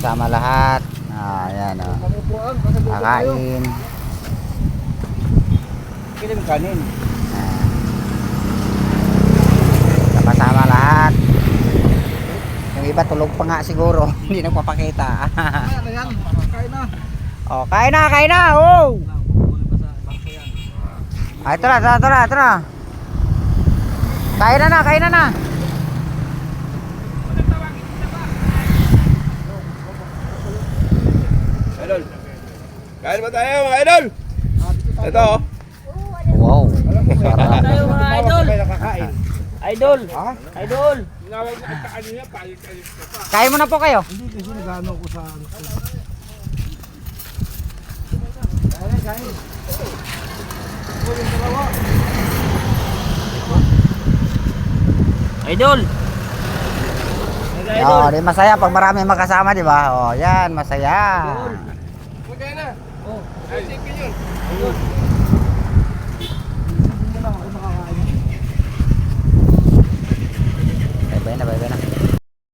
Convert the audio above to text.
Sama-sama lahat. Ayan o. Kakain. Kilim kanin. Sama-sama lahat. Yung iba tulog pa nga siguro. Hindi nagpapakita. Ano yan? Kain na. Oh, kain na, kain na. Oh. Ay, tara. Kain na na, kain na na. Idol. Kain ba tayo mga idol? Ito. Wow. Tayo mga idol. Idol. Ha? Idol. Kain muna po kayo. Hindi kasi nagano ko sa kain. Idol. Oh, di masaya pag marami makasama, di ba? Oh, yan, masaya. Magkaya na. Oh. Ay, sige yun.